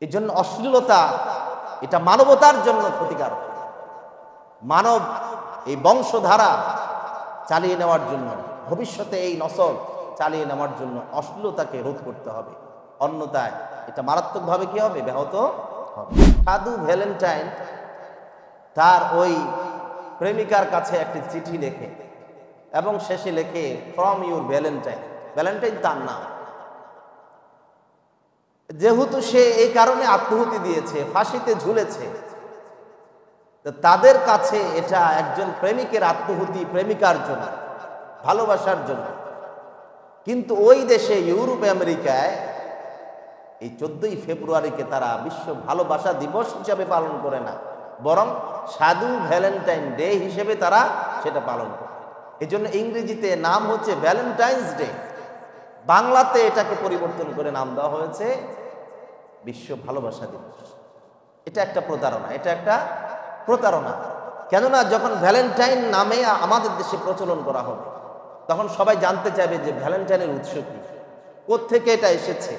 এই জন্য অশ্লীলতা এটা মানবতার জন্য ক্ষতিকারক। মানব এই বংশধারা চালিয়ে নেওয়ার জন্য, ভবিষ্যতে এই নসল চালিয়ে নেওয়ার জন্য অশ্লীলতাকে রোধ করতে হবে, অন্যথায় এটা মারাত্মকভাবে কি হবে, ব্যাহত হবে। সাধু ভ্যালেন্টাইন তার ওই প্রেমিকার কাছে একটি চিঠি লেখে এবং শেষে লেখে ফ্রম ইউর ভ্যালেন্টাইন। ভ্যালেন্টাইন তার নাম। যেহেতু সে এই কারণে আত্মহুতি দিয়েছে, ফাঁসিতে ঝুলেছে, তো তাদের কাছে এটা একজন প্রেমিকের আত্মহুতি, প্রেমিকার জন্য, ভালোবাসার জন্য। কিন্তু ওই দেশে ইউরোপ আমেরিকায় এই 14ই ফেব্রুয়ারিকে তারা বিশ্ব ভালোবাসা দিবস হিসাবে পালন করে না, বরং সাধু ভ্যালেন্টাইন ডে হিসেবে তারা সেটা পালন করে। এই জন্য ইংরেজিতে নাম হচ্ছে ভ্যালেন্টাইন্স ডে, বাংলাতে এটাকে পরিবর্তন করে নাম দেওয়া হয়েছে বিশ্ব ভালোবাসা দিবস। এটা একটা প্রতারণা, এটা একটা প্রতারণা। কেননা যখন ভ্যালেন্টাইন নামে আমাদের দেশে প্রচলন করা হবে, তখন সবাই জানতে চাইবে যে ভ্যালেন্টাইনের উৎস কি, কোত্থেকে এটা এসেছে,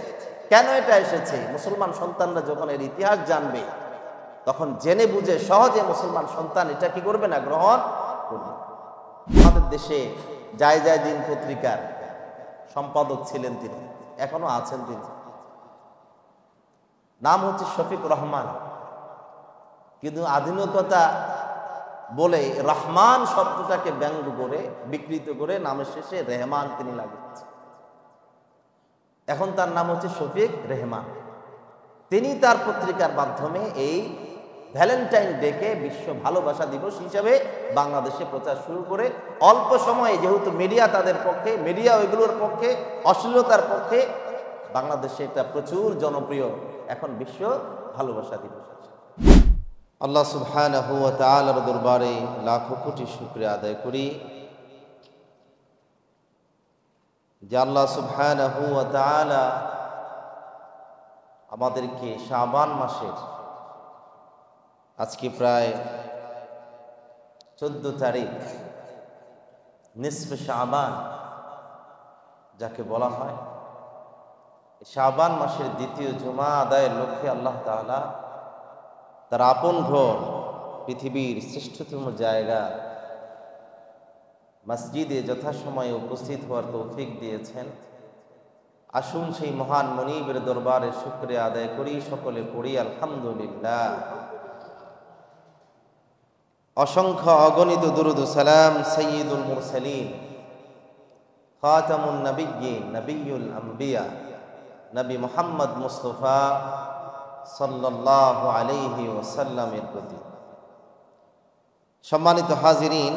কেন এটা এসেছে। মুসলমান সন্তানরা যখন এর ইতিহাস জানবে, তখন জেনে বুঝে সহজে মুসলমান সন্তান এটা কি করবে না, গ্রহণ করবে। আমাদের দেশে যায় যায় দিন পত্রিকার সম্পাদক ছিলেন তিনি, এখনো আছেন তিনি, নাম হচ্ছে শফিক রহমান। কিন্তু আধুনিকতা বলে রহমান শব্দটাকে ব্যঙ্গ করে, বিকৃত করে নামের শেষে রেহমান তিনি লাগিয়েছেন। এখন তার নাম হচ্ছে শফিক রেহমান। তিনি তার পত্রিকার মাধ্যমে এই ভ্যালেন্টাইন ডেকে বিশ্ব ভালোবাসা দিবস হিসাবে বাংলাদেশে প্রচার শুরু করে অল্প সময়ে, যেহেতু মিডিয়া তাদের পক্ষে, মিডিয়া ওইগুলোর পক্ষে, অশ্লীলতার পক্ষে, বাংলাদেশে এটা প্রচুর জনপ্রিয় এখন বিশ্ব ভালোবাসা দিবস। আল্লাহ সুবহানাহু ওয়া তাআলার দরবারে লাখো কোটি শুকরিয়া আদায় করি যে আল্লাহ সুবহানাহু ওয়া তাআলা আমাদেরকে শাবান মাসের আজকে প্রায় 14 তারিখ, নিসফে শাবান যাকে বলা হয়, শাবান মাসের দ্বিতীয় জুমা আদায়ের লক্ষ্যে আল্লাহ তাআলা তার আপন ঘর, পৃথিবীর শ্রেষ্ঠতম জায়গা মসজিদে যথাসময়ে উপস্থিত হওয়ার তৌফিক দিয়েছেন। আসুন সেই মহান মনিবের দরবারে শুকরিয়া আদায় করি, সকলে পড়ি আলহামদুলিল্লাহ। অসংখ্য অগণিত দুরুদ ও সালাম সাইয়্যিদুল মুরসালিন, খাতামুন নবিয়্যিন, নবিয়্যুল আম্বিয়া, নবী মুহাম্মদ মুস্তাফা সাল্লাল্লাহু আলাইহি ওয়াসাল্লামের প্রতি। সম্মানিত হাজিরিন,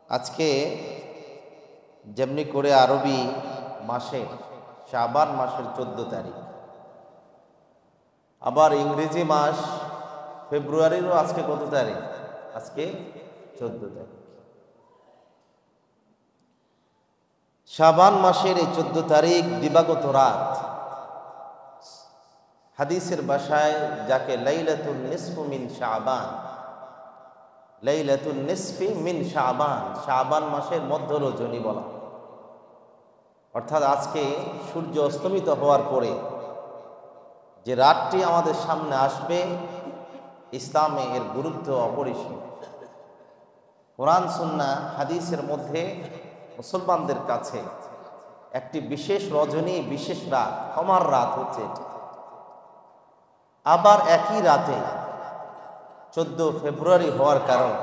আজকে যেমনি করে আরবি মাসে শাবান মাসের 14 তারিখ, আবার ইংরেজি মাস ফেব্রুয়ারিরও আজকে কত তারিখ, আজকে 14 তারিখ। শাবান মাসের এই 14 তারিখ দিবাগত রাত, হাদিসের ভাষায় যাকে লাইলাতুন নিসফু মিন শাবান, লাইলাতুন নিসফি মিন শাবান, শাবান মাসের মধ্য রজনী বলা। অর্থাৎ আজকে সূর্য অস্তমিত হওয়ার পরে যে রাতটি আমাদের সামনে আসবে, ইসলামে এর গুরুত্ব অপরিসীম। কোরআন সুন্নাহ হাদিসের মধ্যে মুসলমানদের কাছে একটি বিশেষ রজনী, বিশেষ রাত, ক্ষমার রাত হচ্ছে এটি। আবার একই রাতে 14 ফেব্রুয়ারি হওয়ার কারণে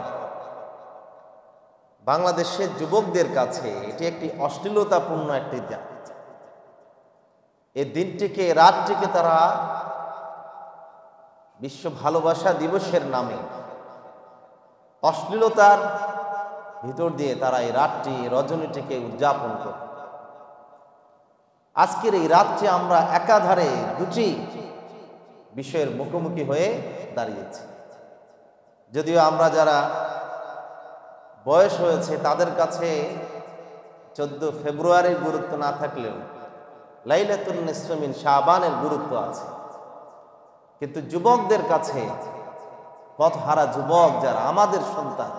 বাংলাদেশের যুবকদের কাছে এটি একটি অশ্লীলতাপূর্ণ একটি দিন। এই দিনটিকে, রাতটিকে তারা বিশ্ব ভালোবাসা দিবসের নামে অশ্লীলতার ভিতর দিয়ে তারা এই রাতটি, রজনীটিকে উদযাপন করে। আজকের এই রাতটি আমরা একাধারে দুটি বিষয়ের মুখোমুখি হয়ে দাঁড়িয়েছি। যদিও আমরা যারা বয়স হয়েছে তাদের কাছে 14 ফেব্রুয়ারির গুরুত্ব না থাকলেও লাইলাতুন নিসফি মিন শাবানের গুরুত্ব আছে। কিন্তু যুবকদের কাছে, পথহারা যুবক যারা আমাদের সন্তান,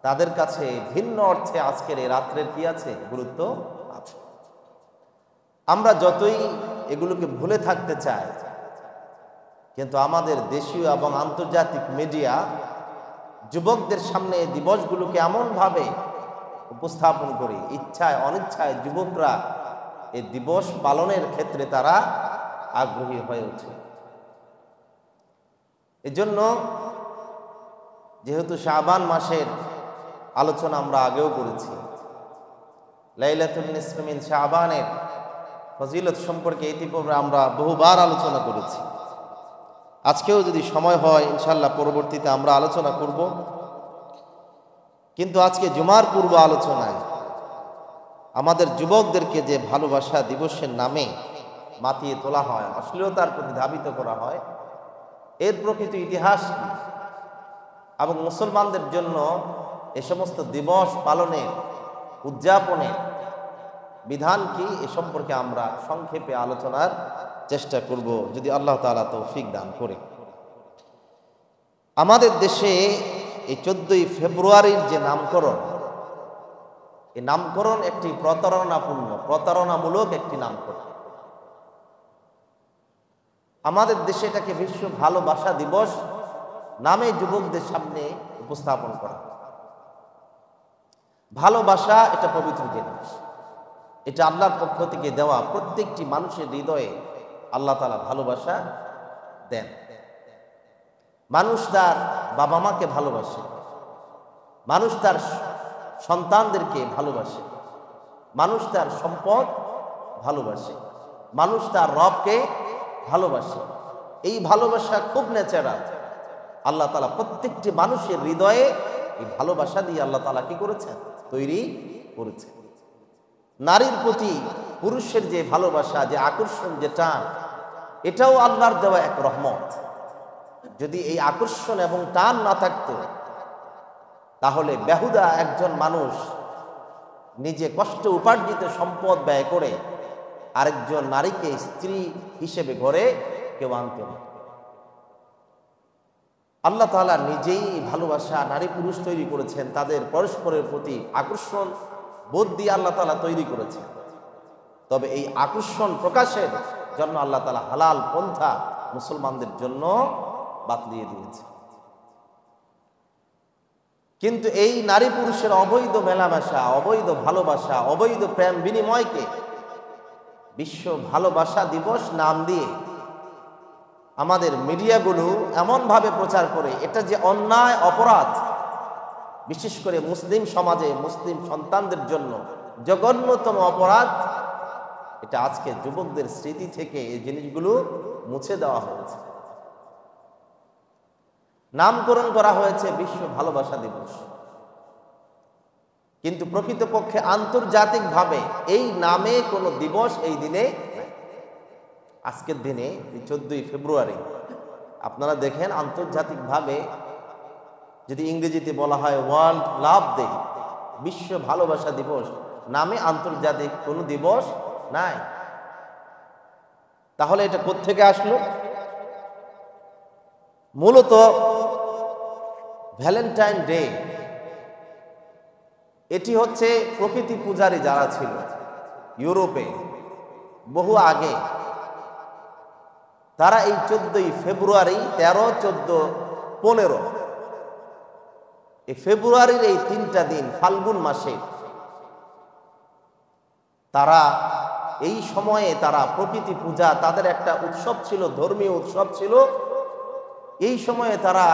তাদের কাছে ভিন্ন অর্থে আজকের এই রাত্রের কি আছে, গুরুত্ব আছে। আমরা যতই এগুলোকে ভুলে থাকতে চায়, কিন্তু আমাদের দেশীয় এবং আন্তর্জাতিক মিডিয়া যুবকদের সামনে এই দিবসগুলোকে এমনভাবে উপস্থাপন করে ইচ্ছায় অনিচ্ছায় যুবকরা এই দিবস পালনের ক্ষেত্রে তারা আগ্রহী হয়ে ওঠে। এজন্য যেহেতু শাবান মাসের আলোচনা আমরা আগেও করেছি, লাইলাতুন নিসফ মিন শাবানের ফজিলত সম্পর্কে ইতিপূর্বে আমরা বহুবার আলোচনা করেছি। আজকেও যদি সময় হয় ইনশাআল্লাহ পরবর্তীতে আমরা আলোচনা করব। কিন্তু আজকে জুমার পূর্ব আলোচনায় আমাদের যুবকদেরকে যে ভালোবাসা দিবসের নামে মাতিয়ে তোলা হয়, অশ্লীলতার প্রতি ধাবিত করা হয়, এর প্রকৃত ইতিহাস কি এবং মুসলমানদের জন্য এ সমস্ত দিবস পালনের উদযাপনের বিধান কি, এ সম্পর্কে আমরা সংক্ষেপে আলোচনার চেষ্টা করব যদি আল্লাহ তাআলা তৌফিক দান করে। আমাদের দেশে এই 14ই ফেব্রুয়ারির যে নামকরণ, এই নামকরণ একটি প্রতারণামূলক একটি নামকরণ। আমাদের দেশে এটাকে বিশ্ব ভালোবাসা দিবস নামে যুবকদের সামনে উপস্থাপন করা। ভালোবাসা এটা পবিত্র জিনিস, এটা আল্লাহর পক্ষ থেকে দেওয়া। প্রত্যেকটি মানুষের হৃদয়ে আল্লাহ তাআলা ভালোবাসা দেন। মানুষ তার বাবা মাকে ভালোবাসে, মানুষ তার সন্তানদেরকে ভালোবাসে, মানুষ তার সম্পদ ভালোবাসে, মানুষ তার রবকে ভালোবাসে। এই ভালোবাসা খুব ন্যাচারাল। আল্লাহ তাআলা প্রত্যেকটি মানুষের হৃদয়ে এই ভালোবাসা দিয়ে আল্লাহ তাআলা কি করেছেন? তৈরি করেছেন। নারীর প্রতি পুরুষের যে ভালোবাসা, যে আকর্ষণ, যে টান, এটাও আল্লাহর দেওয়া এক রহমত। যদি এই আকর্ষণ এবং টান না থাকতো তাহলে বেহুদা একজন মানুষ নিজে কষ্ট উপার্জিত সম্পদ ব্যয় করে আরেকজন নারীকে স্ত্রী হিসেবে ঘরে কেউ আনত না। আল্লাহ তাআলা নিজেই ভালোবাসা নারী পুরুষ তৈরি করেছেন, তাদের পরস্পরের প্রতি আকর্ষণ বোধ দিয়ে আল্লাহ তাআলা তৈরি করেছেন। তবে এই আকর্ষণ প্রকাশের জন্য আল্লাহ তাআলা হালাল পন্থা মুসলমানদের জন্য বাতলিয়ে দিয়েছে। কিন্তু এই নারী পুরুষের অবৈধ মেলামেশা, অবৈধ ভালোবাসা, অবৈধ প্রেম বিনিময়কে বিশ্ব ভালোবাসা দিবস নাম দিয়ে আমাদের মিডিয়াগুলো এমনভাবে প্রচার করে এটা যে অন্যায়, অপরাধ, বিশেষ করে মুসলিম সমাজে মুসলিম সন্তানদের জন্য জঘন্যতম অপরাধ, এটা আজকে যুবকদের স্মৃতি থেকে এই জিনিসগুলো মুছে দেওয়া হয়েছে। নামকরণ করা হয়েছে বিশ্ব ভালোবাসা দিবস, কিন্তু প্রকৃতপক্ষে আন্তর্জাতিকভাবে এই নামে কোনো দিবস এই দিনে নাই। আজকের দিনে 14ই ফেব্রুয়ারি আপনারা দেখেন আন্তর্জাতিকভাবে যদি ইংরেজিতে বলা হয় ওয়ার্ল্ড লাভ ডে, বিশ্ব ভালোবাসা দিবস, নামে আন্তর্জাতিক কোনো দিবস নাই। তাহলে এটা কোত্থেকে আসলো? মূলত ভ্যালেন্টাইন ডে এটি হচ্ছে প্রকৃতি পূজারী যারা ছিল ইউরোপে বহু আগে, তারা এই 14ই ফেব্রুয়ারি, 13, 14, 15 এই ফেব্রুয়ারির এই 3টা দিন ফাল্গুন মাসে তারা এই সময়ে তারা প্রকৃতি পূজা, তাদের একটা উৎসব ছিল, ধর্মীয় উৎসব ছিল। এই সময়ে তারা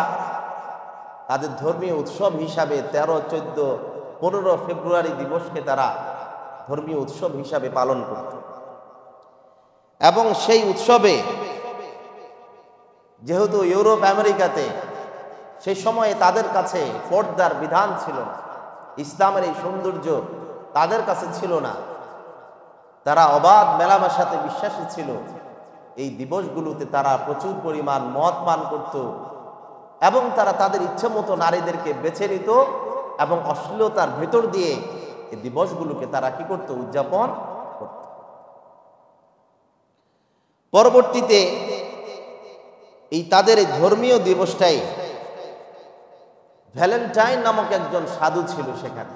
তাদের ধর্মীয় উৎসব হিসাবে 13, 14, 15 ফেব্রুয়ারি দিবসকে তারা ধর্মীয় উৎসব হিসাবে পালন করত। এবং সেই উৎসবে যেহেতু ইউরোপ আমেরিকাতে সেই সময়ে তাদের কাছে পর্দার বিধান ছিল না, ইসলামের এই সৌন্দর্য তাদের কাছে ছিল না, তারা অবাধ মেলামেশাতে বিশ্বাসী ছিল। এই দিবসগুলোতে তারা প্রচুর পরিমাণ মদ পান করত এবং তারা তাদের ইচ্ছে মতো নারীদেরকে বেছে নিত এবং অশ্লীলতার ভেতর দিয়ে এই দিবসগুলোকে তারা কি করত? উদযাপন করত। পরবর্তীতে এই তাদের এই ধর্মীয় দিবসটাই ভ্যালেন্টাইন নামক একজন সাধু ছিল সেখানে,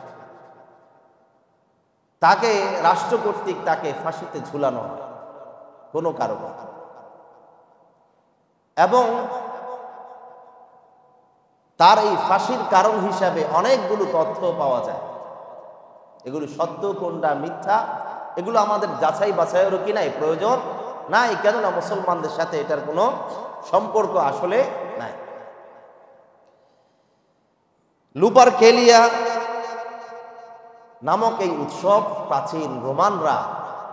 তাকে রাষ্ট্র কর্তৃক তাকে ফাঁসিতে ঝুলানো হয়। কোনো কারণে। এবং তার এই ফাঁসির কারণ হিসাবে অনেকগুলো তথ্য পাওয়া যায়। এগুলো সত্য কোনটা মিথ্যা এগুলো আমাদের যাচাই বাছাইয়েরও কি নাই, প্রয়োজন নাই, কেননা মুসলমানদের সাথে এটার কোনো সম্পর্ক আসলে নাই। লুপারকেলিয়া নামক এই উৎসব প্রাচীন রোমানরা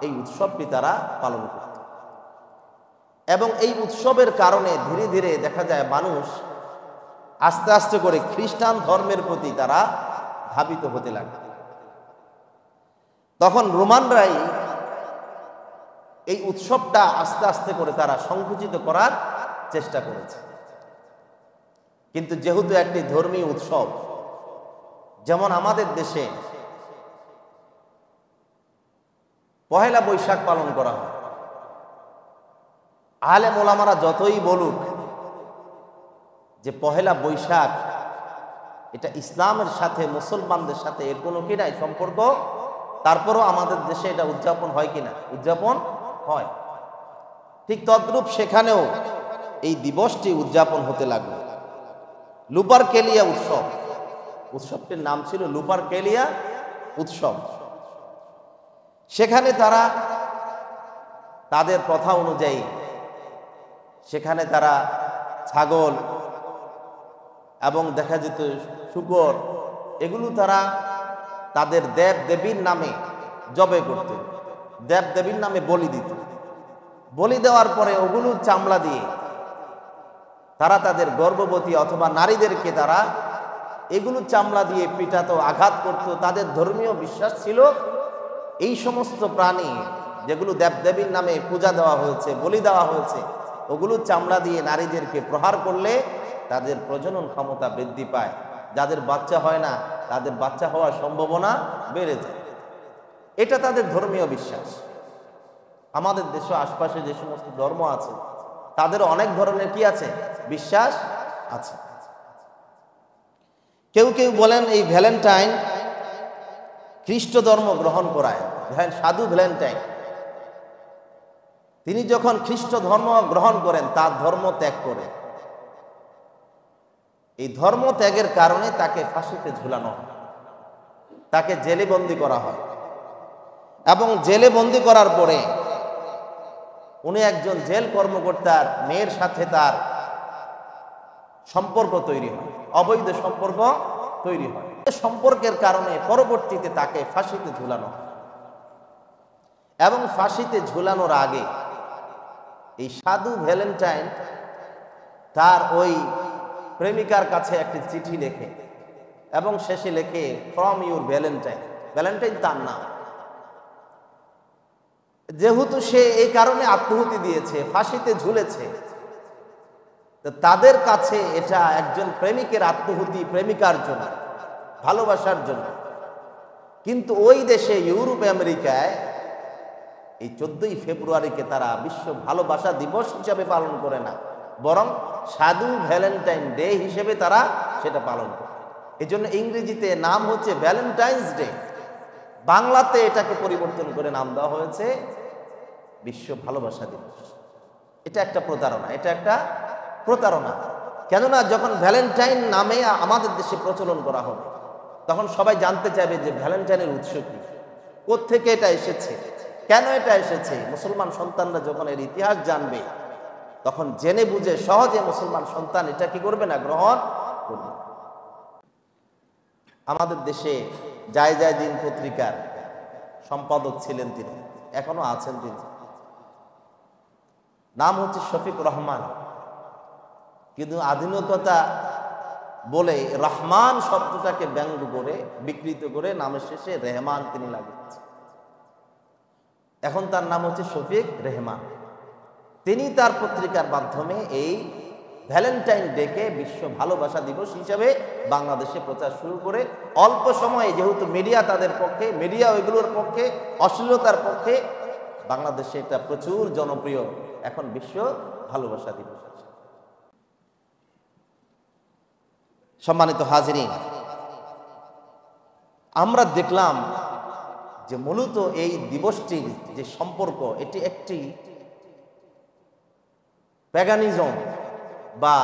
এই উৎসবটি তারা পালন করত, এবং এই উৎসবের কারণে ধীরে ধীরে দেখা যায় মানুষ আস্তে আস্তে করে খ্রিস্টান ধর্মের প্রতি তারা ধাবিত হতে লাগে। তখন রোমানরাই এই উৎসবটা আস্তে আস্তে করে তারা সংকুচিত করার চেষ্টা করেছে। কিন্তু যেহেতু একটি ধর্মীয় উৎসব, যেমন আমাদের দেশে পহেলা বৈশাখ পালন করা হয়, আলেম ওলামারা যতই বলুক যে পহেলা বৈশাখ এটা ইসলামের সাথে মুসলমানদের সাথে এর কোনো কি নাই সম্পর্ক, তারপরও আমাদের দেশে এটা উদযাপন হয় কিনা, উদযাপন হয়। ঠিক তদ্রূপ সেখানেও এই দিবসটি উদযাপন হতে লাগলো। লুপারকেলিয়া উৎসব, উৎসবটির নাম ছিল লুপারকেলিয়া উৎসব। সেখানে তারা তাদের প্রথা অনুযায়ী সেখানে তারা ছাগল এবং দেখা যেত শূকর, এগুলো তারা তাদের দেব দেবীর নামে জবে করত, দেব দেবীর নামে বলি দিত। বলি দেওয়ার পরে ওগুলোর চামড়া দিয়ে তারা তাদের গর্ভবতী অথবা নারীদেরকে তারা এগুলোর চামড়া দিয়ে পিটাতো, আঘাত করত। তাদের ধর্মীয় বিশ্বাস ছিল এই সমস্ত প্রাণী যেগুলো দেবদেবীর নামে পূজা দেওয়া হয়েছে, বলি দেওয়া হয়েছে, ওগুলোর চামড়া দিয়ে নারীদেরকে প্রহার করলে তাদের প্রজনন ক্ষমতা বৃদ্ধি পায়, যাদের বাচ্চা হয় না তাদের বাচ্চা হওয়ার সম্ভাবনা বেড়ে যায়। এটা তাদের ধর্মীয় বিশ্বাস। আমাদের দেশে আশপাশে যে সমস্ত ধর্ম আছে তাদের অনেক ধরনের কি আছে, বিশ্বাস আছে। কেউ কেউ বলেন এই ভ্যালেন্টাইন খ্রিস্ট ধর্ম গ্রহণ করায়, সাধু ভ্যালেন্টাইন তিনি যখন খ্রিস্ট ধর্ম গ্রহণ করেন তার ধর্ম ত্যাগ করে, এই ধর্ম ত্যাগের কারণে তাকে ফাঁসিতে ঝুলানো হয়, তাকে জেলে বন্দী করা হয়। এবং জেলে বন্দী করার পরে উনি একজন জেল কর্মকর্তার মেয়ের সাথে তার সম্পর্ক তৈরি হয়, অবৈধ সম্পর্ক তৈরি হয়। সম্পর্কের কারণে পরবর্তীতে তাকে ফাঁসিতে ঝুলানো হয়। এবং ফাঁসিতে ঝুলানোর আগে এই সাধু ভ্যালেন্টাইন তার ওই প্রেমিকার কাছে একটি চিঠি লেখে এবং শেষে লেখে ফ্রম ইউর ভ্যালেন্টাইন। ভ্যালেন্টাইন তার নাম। যেহেতু সে এই কারণে আত্মহুতি দিয়েছে, ফাঁসিতে ঝুলেছে, তো তাদের কাছে এটা একজন প্রেমিকের আত্মহুতি, প্রেমিকার জন্য, ভালোবাসার জন্য। কিন্তু ওই দেশে ইউরোপ আমেরিকায় এই 14ই ফেব্রুয়ারিকে তারা বিশ্ব ভালোবাসা দিবস হিসাবে পালন করে না, বরং সাধু ভ্যালেন্টাইন ডে হিসেবে তারা সেটা পালন করে। এই জন্য ইংরেজিতে নাম হচ্ছে ভ্যালেন্টাইন্স ডে, বাংলাতে এটাকে পরিবর্তন করে নাম দেওয়া হয়েছে বিশ্ব ভালোবাসা দিবস। এটা একটা প্রতারণা, এটা একটা প্রতারণা। কেননা যখন ভ্যালেন্টাইন নামে আমাদের দেশে প্রচলন করা হবে তখন সবাই জানতে চাইবে যে ভ্যালেন্টাইনের উৎস কি, কোত্থেকে এটা এসেছে, কেন এটা এসেছে। মুসলমান সন্তানরা যখন এর ইতিহাস জানবে তখন জেনে বুঝে সহজে মুসলমান সন্তান এটা কি করবে না, গ্রহণ করবে। আমাদের দেশে যায় যায় দিন পত্রিকার সম্পাদক ছিলেন তিনি, এখনো আছেন তিনি, নাম হচ্ছে শফিক রহমান। কিন্তু আধুনিকতা বলে রহমান শব্দটাকে ব্যঙ্গ করে বিকৃত করে নামের শেষে রেহমান তিনি লাগিয়েছেন। এখন তার নাম হচ্ছে শফিক রেহমান। তিনি তার পত্রিকার মাধ্যমে এই ভ্যালেন্টাইন ডেকে বিশ্ব ভালোবাসা দিবস হিসাবে বাংলাদেশে প্রচার শুরু করে অল্প সময়ে, যেহেতু মিডিয়া তাদের পক্ষে, মিডিয়া ওইগুলোর পক্ষে, অশ্লীলতার পক্ষে, বাংলাদেশে এটা প্রচুর জনপ্রিয় এখন বিশ্ব ভালোবাসা দিবস। সম্মানিত হাজিরিন, আমরা দেখলাম যে মূলত এই দিবসটির যে সম্পর্ক, এটি একটি প্যাগানিজম বা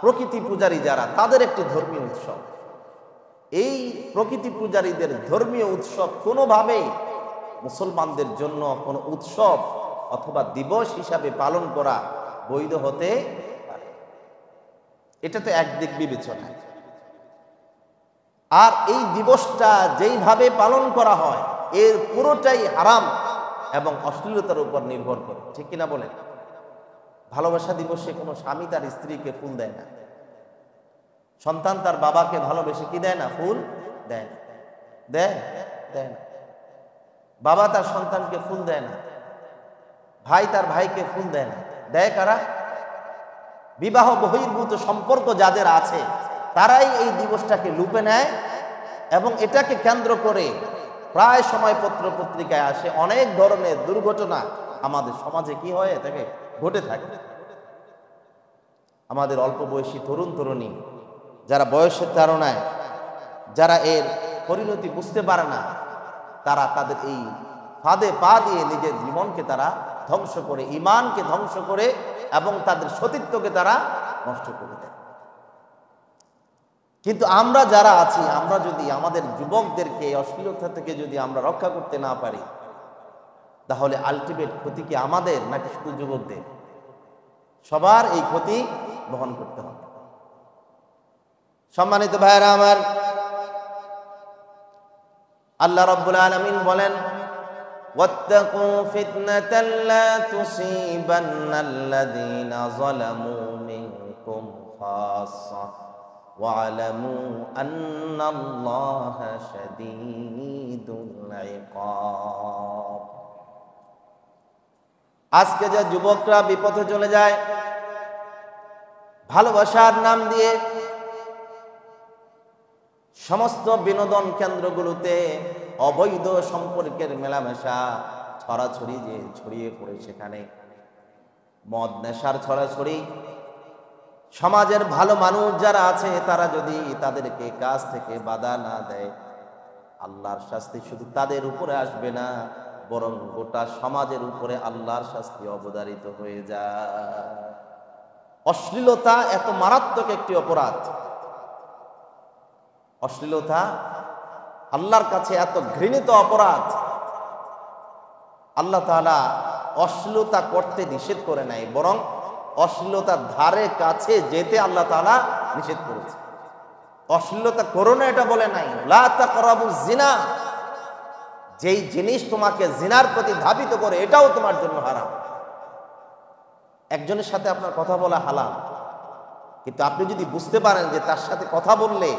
প্রকৃতি পূজারী যারা, তাদের একটি ধর্মীয় উৎসব। এই প্রকৃতি পূজারীদের ধর্মীয় উৎসব কোনোভাবেই মুসলমানদের জন্য কোনো উৎসব অথবা দিবস হিসাবে পালন করা বৈধ হতে পারে। এটা তো একদিক বিবেচনা। আর এই দিবসটা যেইভাবে পালন করা হয় এর পুরোটাই হারাম এবং অশ্লীলতার উপর নির্ভর করে, ঠিক কিনা বলেন? ভালোবাসা দিবসে কোনো স্বামী তার স্ত্রীকে ফুল দেয় না, সন্তান তার বাবাকে ভালোবেসে কি দেয় না? ফুল দেয় না। দেয় দেয় না। বাবা তার সন্তানকে ফুল দেয় না, ভাই তার ভাইকে ফুল দেয় না। দেয় কারা? বিবাহ বহির্ভূত সম্পর্ক যাদের আছে তারাই এই দিবসটাকে লুপে নেয় এবং এটাকে কেন্দ্র করে প্রায় সময় পত্র পত্রিকায় আসে অনেক ধরনের দুর্ঘটনা আমাদের সমাজে কি হয় এটাকে ঘটে থাকে। আমাদের অল্প বয়সী তরুণ তরুণী যারা বয়সের তাড়নায়, যারা এর পরিণতি বুঝতে পারে না, তারা তাদের এই ফাঁদে পা দিয়ে নিজের জীবনকে তারা ধ্বংস করে, ঈমানকে ধ্বংস করে এবং তাদের সতীত্বকে তারা নষ্ট করে দেয়। কিন্তু আমরা যারা আছি, আমরা যদি আমাদের যুবকদেরকে অশ্লীলতা থেকে যদি আমরা রক্ষা করতে না পারি, তাহলে আলটিমেট ক্ষতি কি আমাদের নাকি শুধু যুবকদের? সবার এই ক্ষতি বহন করতে হবে। সম্মানিত ভাইরা আমার, আল্লাহ রাব্বুল আলামিন বলেন, ওয়াত্তাকু ফিতনাতাল লা তুসিবান্নাল্লাযীনা যালামু মিনকুম খাসসা ওয়া'লামু আন্নাল্লাহা শাদীদুল ইকাব। আজকে যে যুবকরা বিপথে চলে যায় ভালোবাসার নাম দিয়ে, সমস্ত বিনোদন কেন্দ্রগুলোতে অবৈধ সম্পর্কের মেলামেশা ছড়াছড়ি যে ছড়িয়ে পড়ে, সেখানে মদ নেশার ছড়াছড়ি, সমাজের ভালো মানুষ যারা আছে তারা যদি তাদেরকে কাজ থেকে বাধা না দেয়, আল্লাহর শাস্তি শুধু তাদের উপরে আসবে না, বরং গোটা সমাজের উপরে আল্লাহর শাস্তি অবধারিত হয়ে যায়। অশ্লীলতা এত মারাত্মক একটি অপরাধ, অশ্লীলতা আল্লাহর কাছে এত ঘৃণিত অপরাধ, আল্লাহ তাআলা অশ্লীলতা করতে নিষেধ করে নাই, বরং অশ্লীলতার ধারে কাছে যেতে আল্লাহ তাআলা নিষেধ করেছে। অশ্লীলতা করো না এটা বলে নাই, লা তাকরাবুজ জিনা, যেই জিনিস তোমাকে জিনার প্রতি ধাবিত করে এটাও তোমার জন্য হারাম। একজনের সাথে আপনার কথা বলা হালাল, কিন্তু আপনি যদি বুঝতে পারেন যে তার সাথে কথা বললে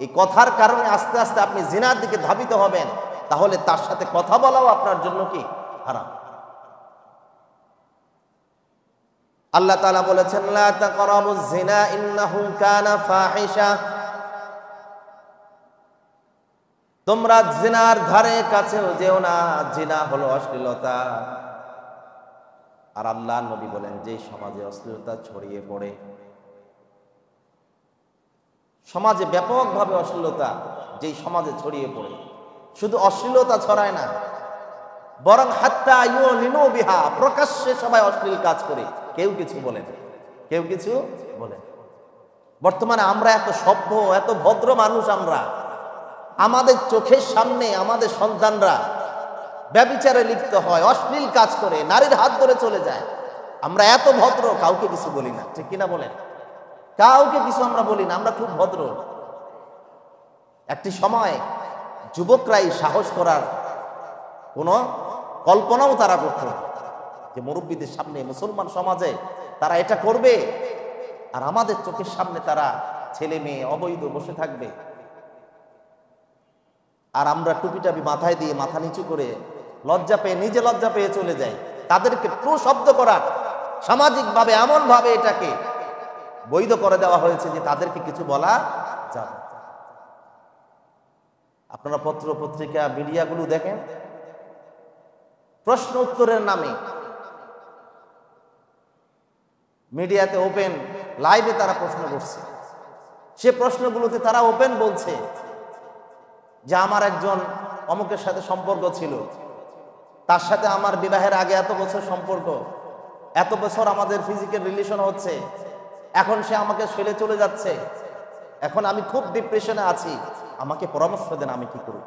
এই কথার কারণে আস্তে আস্তে আপনি জিনার দিকে ধাবিত হবেন, তাহলে তার সাথে কথা বলাও আপনার জন্য কি হারাম। আল্লাহ তাআলা বলেছেন, লা তাকরাবুজ জিনা ইন্নাহু কানা ফাহিশা, তোমরা জিনার ধারে কাছেও যেও না, জিনা হলো অশ্লীলতা। আর আল্লাহ নবী বলেন, যে সমাজে অশ্লীলতা ছড়িয়ে পড়ে, সমাজে ব্যাপকভাবে অশ্লীলতা যেই সমাজে ছড়িয়ে পড়ে, শুধু অশ্লীলতা ছড়ায় না, বরং হাত্তা ইউলিনু বিহা, প্রকাশ্যে সবাই অশ্লীল কাজ করে, কেউ কিছু বলে না, কেউ কিছু বলে না। বর্তমানে আমরা এত সভ্য, এত ভদ্র মানুষ, আমরা আমাদের চোখের সামনে আমাদের সন্তানরা ব্যভিচারে লিপ্ত হয়, অশ্লীল কাজ করে, নারীর হাত ধরে চলে যায়, আমরা এত ভদ্র, কাউকে কিছু বলি না, ঠিক কিনা বলেন? কাউকে কিছু আমরা বলি না, আমরা খুব ভদ্র। একটি সময় যুবকরাই সাহস করার কোনো কল্পনাও তারা করত না যে মুরব্বীদের সামনে মুসলমান সমাজে তারা এটা করবে, আর আমাদের চোখের সামনে তারা ছেলে মেয়ে অবৈধ বসে থাকবে, আর আমরা টুপিটাপি মাথায় দিয়ে মাথা নিচু করে লজ্জা পেয়ে, নিজে লজ্জা পেয়ে চলে যাই। তাদেরকে প্রশব্দ করার, সামাজিকভাবে এমনভাবে এটাকে বৈধ করে দেওয়া হয়েছে যে তাদেরকে কিছু বলা যাবে। আপনারা পত্র পত্রিকা মিডিয়াগুলো দেখেন, প্রশ্ন উত্তরের নামে মিডিয়াতে ওপেন লাইভে তারা প্রশ্ন করছে, সে প্রশ্নগুলোতে তারা ওপেন বলছে যে আমার একজন অমুকের সাথে সম্পর্ক ছিল, তার সাথে আমার বিবাহের আগে এত বছর সম্পর্ক, এত বছর আমাদের ফিজিক্যাল রিলেশন হচ্ছে, এখন সে আমাকে ছেড়ে চলে যাচ্ছে, এখন আমি খুব ডিপ্রেশনে আছি, আমাকে পরামর্শ দেন আমি কি করব।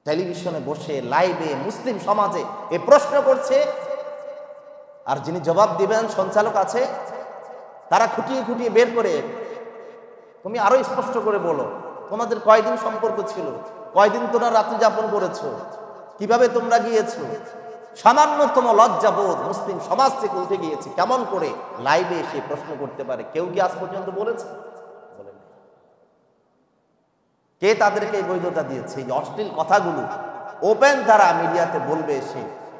টেলিভিশনে বসে লাইভে মুসলিম সমাজে এ প্রশ্ন করছে, আর যিনি জবাব দিবেন সঞ্চালক আছে, তারা খুঁটিয়ে খুঁটিয়ে বের করে, তুমি আরো স্পষ্ট করে বলো, তোমাদের কয়দিন সম্পর্ক ছিল, কয়দিন তোমরা রাত্রি যাপন করেছো, কিভাবে তোমরা গিয়েছো, সামান্যতম লজ্জাবোধ মুসলিম সমাজ থেকে উঠে গিয়েছে। কেমন করে লাইভে এসে প্রশ্ন করতে পারে? কেউ কি আজ পর্যন্ত বলেছে? বলেন। কে তাদেরকে এই বৈধতা দিয়েছে? এই অশ্লীল কথাগুলো ওপেন তারা মিডিয়াতে বলবে,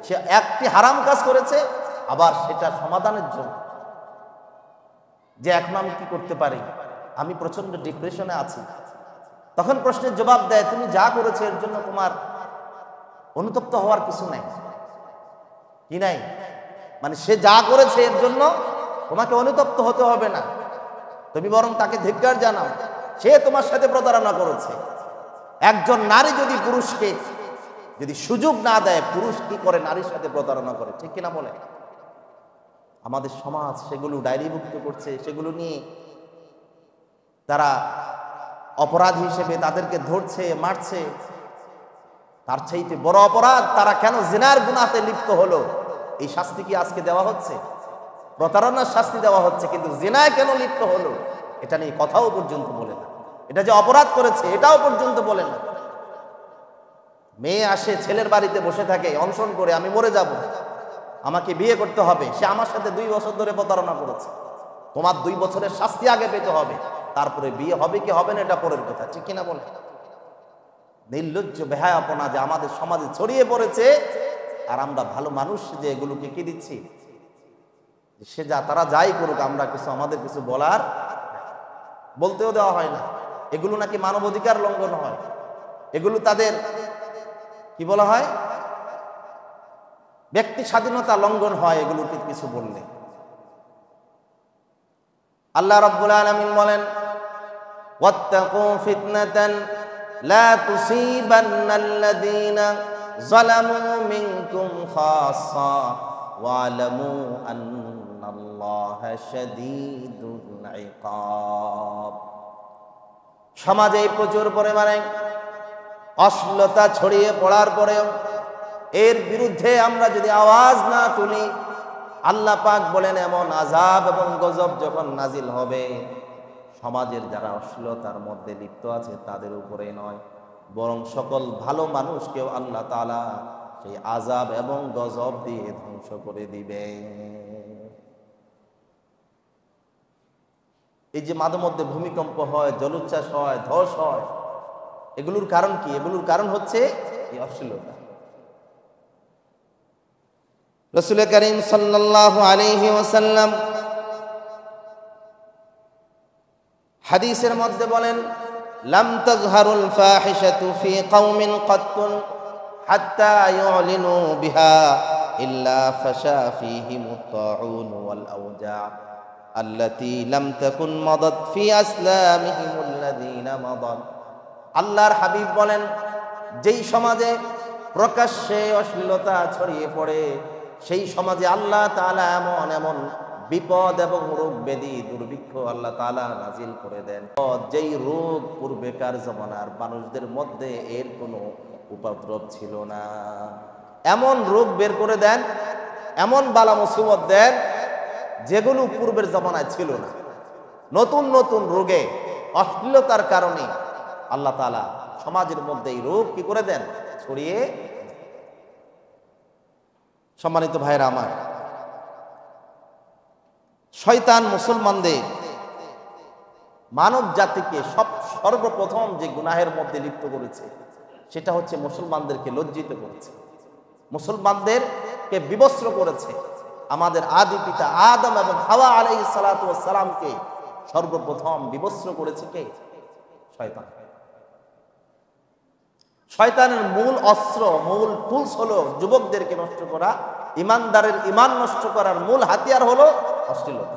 সে একটি হারাম কাজ করেছে, আবার সেটা সমাধানের জন্য যে এখন আমি কি করতে পারি, আমি প্রচন্ড ডিপ্রেশনে আছি, তখন প্রশ্নের জবাব দেয়, তুমি যা করেছো এর জন্য তোমার অনুতপ্ত হওয়ার কিছু নাই। কি নাই? মানে সে যা করেছে এর জন্য তোমাকে অনুতপ্ত হতে হবে না, তুমি বরং তাকে ধিক্কার জানাও, সে তোমার সাথে প্রতারণা করেছে। একজন নারী যদি পুরুষকে যদি সুযোগ না দেয়, পুরুষ কি করে নারীর সাথে প্রতারণা করে, ঠিক কিনা বলে? আমাদের সমাজ সেগুলো ডায়েরিভুক্ত করছে, সেগুলো নিয়ে তারা অপরাধ হিসেবে তাদেরকে ধরছে, মারছে। তার চাইতে বড় অপরাধ, তারা কেন জিনার গুনাহতে লিপ্ত হলো, এই শাস্তি কি আজকে দেওয়া হচ্ছে? প্রতারণার শাস্তি দেওয়া হচ্ছে, কিন্তু জিনায় কেন লিপ্ত হলো এটা নিয়ে কথাও পর্যন্ত বলে না। এটা যে অপরাধ করেছে এটাও পর্যন্ত বলে না। মেয়ে আসে ছেলের বাড়িতে বসে থাকে অনশন করে, আমি মরে যাব, আমাকে বিয়ে করতে হবে, সে আমার সাথে 2 বছর ধরে প্রতারণা করেছে, তোমার 2 বছরের শাস্তি আগে পেতে হবে, তারপরে বিয়ে হবে কি হবে না এটা পরের কথা, ঠিক কিনা বলে? নির্লজ্জ বেহায়াপনা যে আমাদের সমাজে ছড়িয়ে পড়েছে, আর আমরা ভালো মানুষ যে এগুলোকে কি দিচ্ছি, সে যা তারা যাই করুক, আমরা কিছু আমাদের কিছু বলার, বলতেও দেওয়া হয় না। এগুলো নাকি মানবাধিকার লঙ্ঘন হয়, এগুলো তাদের কি বলা হয়, ব্যক্তি স্বাধীনতা লঙ্ঘন হয় এগুলোকে কিছু বললে। আল্লাহ রাব্বুল আলামিন বলেন, ওয়াত্তাকু ফিতনাতান লা তুসিবান্নাল্লাযীনা যালামু মিনকুম খাসসা ওয়া'লামু আন্নাল্লাহা শাদীদুল ইকাব। সমাজে প্রচুর পরিমাণে অশ্লীলতা ছড়িয়ে পড়ার পরেও এর বিরুদ্ধে আমরা যদি আওয়াজ না তুলি, আল্লাহ পাক বলেন এমন আযাব এবং গজব যখন নাজিল হবে, সমাজের যারা অশ্লীলতার মধ্যে লিপ্ত আছে তাদের উপরে নয়, বরং সকল ভালো মানুষকেও আল্লাহ তাআলা সেই আযাব এবং গজব দিয়ে ধ্বংস করে দিবে। এই যে মাঝে মধ্যে ভূমিকম্প হয়, জলোচ্ছ্বাস হয়, ধস হয়, এগুলোর কারণ কি? এগুলোর কারণ হচ্ছে এই অশ্লীলতা। রাসূল করিম সাল্লাল্লাহু আলাইহি ওয়াসাল্লাম হাদিসের মধ্যে বলেন, লাম তাজহারুল ফাহিশাতু ফি কওমিন কাত্তুন হাত্তা ইউলিনু বিহা ইল্লা ফাশা ফীহিমুত তাউন ওয়াল আওজা আল্লাতী লাম তাকুন মাদাত ফি আসলামিহিমুল্লাযীনা মাদাত। আল্লাহর হাবিব বলেন, যেই সমাজে প্রকাশ্যে অশ্লীলতা ছড়িয়ে পড়ে, সেই সমাজে আল্লাহ তাআলা এমন এমন বিপদ এবং রোগ ব্যাধি দুর্ভিক্ষ আল্লাহ তাআলা নাজিল করে দেন, যেই রোগ পূর্বেকার জমানার মানুষদের মধ্যে এর কোনো উপদ্রব ছিল না। এমন রোগ বের করে দেন, এমন বালা মুসিবত দেন যেগুলো পূর্বের জমানায় ছিল না। নতুন নতুন রোগে অশ্লীলতার কারণে আল্লাহ তাআলা সমাজের মধ্যে এই রোগ কি করে দেন, ছড়িয়ে। সম্মানিত ভাইরা আমার, শয়তান মুসলমানদের মানব জাতিকে সর্বপ্রথম যে গুনাহের মধ্যে লিপ্ত করেছে সেটা হচ্ছে মুসলমানদেরকে লজ্জিত করেছে, মুসলমানদেরকে বিবস্ত্র করেছে। আমাদের আদি পিতা আদম এবং হাওয়া আলাইহিস সালাতু ওয়াস সালামকে সর্বপ্রথম বিবস্ত্র করেছে কে? শয়তান। শয়তানের মূল অস্ত্র, মূল টুলস হলো যুবকদেরকে নষ্ট করা, ইমানদারের ইমান নষ্ট করার মূল হাতিয়ার হলো অশ্লীলতা।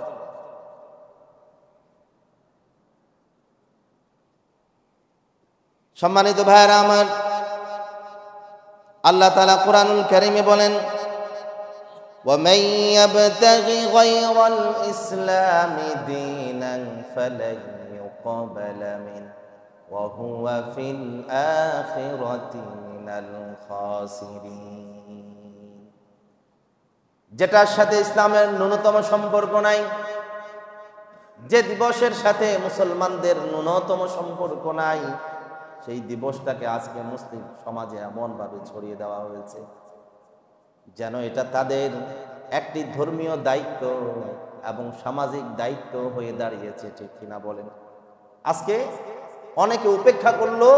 সম্মানিত ভাইরা আমার, আল্লাহ তাআলা কুরআনুল কারীমে বলেন, ومن يبتغ غير الإسلام دينا فلن يقبل منه وهو في الآخرة من الخاسرين। যেটার সাথে ইসলামের ন্যূনতম সম্পর্ক নাই, যে দিবসের সাথে মুসলমানদের ন্যূনতম সম্পর্ক নাই, সেই দিবসটাকে আজকে মুসলিম সমাজে এমনভাবে ছড়িয়ে দেওয়া হয়েছে যেন এটা তাদের একটি ধর্মীয় দায়িত্ব এবং সামাজিক দায়িত্ব হয়ে দাঁড়িয়েছে। ঠিক কিনা বলেন? আজকে অনেকে উপেক্ষা করলো,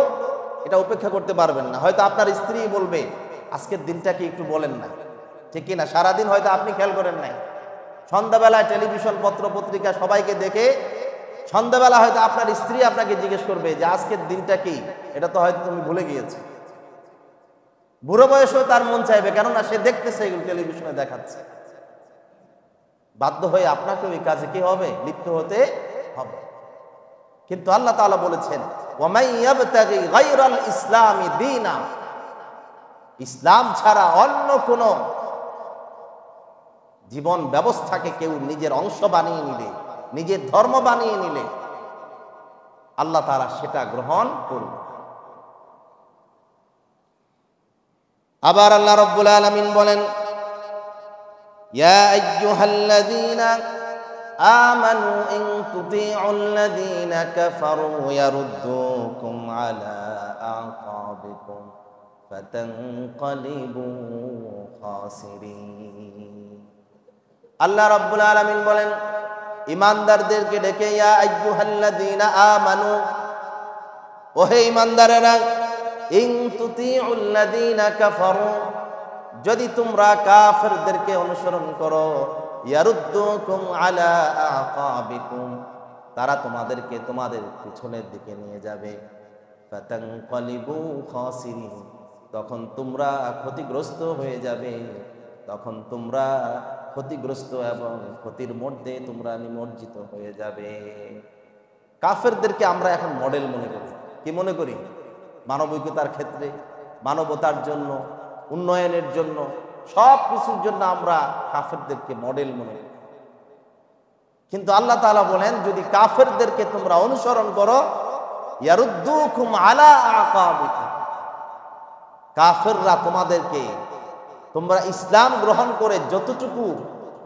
এটা উপেক্ষা করতে পারবেন না। হয়তো আপনার স্ত্রী বলবে আজকের দিনটা কি একটু বলেন না, ঠিক কিনা? সারাদিন হয়তো আপনি খেয়াল করেন নাই, সন্ধ্যাবেলায় টেলিভিশন পত্র পত্রিকা সবাইকে দেখে সন্ধ্যাবেলা হয়তো আপনার স্ত্রী আপনাকে জিজ্ঞেস করবে যে আজকের দিনটা কি, এটা তো হয়তো তুমি ভুলে গিয়েছো। বুড়ো বয়সেও তার মন চাইবে, কেননা সে দেখতেছে এগুলো টেলিভিশনে দেখাচ্ছে। বাধ্য হয়ে আপনাকে ওই কাজে কি হবে? লিপ্ত হতে হবে। কিন্তু আল্লাহ তাআলা বলেছেন ওয়ামাই ইয়াবতাগি গায়রাল ইসলামি দীনা, ইসলাম ছাড়া অন্য কোন জীবন ব্যবস্থাকে কেউ নিজের অংশ বানিয়ে নিলে, নিজের ধর্ম বানিয়ে নিলে আল্লাহ তাআলা সেটা গ্রহণ করবে। আবার আল্লাহ রাব্বুল আলামিন বলেন ইয়া আইয়ুহাল্লাযীনা আমানু ইন তুতিউল্লাযীনা কাফারু ইয়ারুদ্দুকুম আলা আকাবিকুম ফাতানকালিবু খাসিরিন। আল্লাহ রাব্বুল আলামিন বলেন ঈমানদারদেরকে ডেকে ইয়া আইয়ুহাল্লাযীনা আমানু, ওহে ঈমানদারেরা, ইন তুতিউল্লাযীনা কাফারু, যদি তোমরা কাফেরদেরকে অনুসরণ করো, ইয়ারুদ্দুকুম আলা আকাবিকুম, তারা তোমাদেরকে তোমাদের পিছনের দিকে নিয়ে যাবে, ফাতানকালিবু খাসিরিন, তখন তোমরা ক্ষতিগ্রস্ত হয়ে যাবে, তখন তোমরা ক্ষতিগ্রস্ত এবং ক্ষতির মধ্যে তোমরা নিমজ্জিত হয়ে যাবে। কাফেরদেরকে আমরা এখন মডেল মনে করি। কি মনে করি? মানবিকতার ক্ষেত্রে, মানবতার জন্য, উন্নয়নের জন্য, সব কিছুর জন্য আমরা কাফেরদেরকে মডেল মনে করি। কিন্তু আল্লাহ তাআলা বলেন যদি কাফেরদেরকে তোমরা অনুসরণ করো, ইয়ারুদ্দুকুম আলা আকাবিকুম, কাফেররা তোমাদেরকে, তোমরা ইসলাম গ্রহণ করে যতটুকু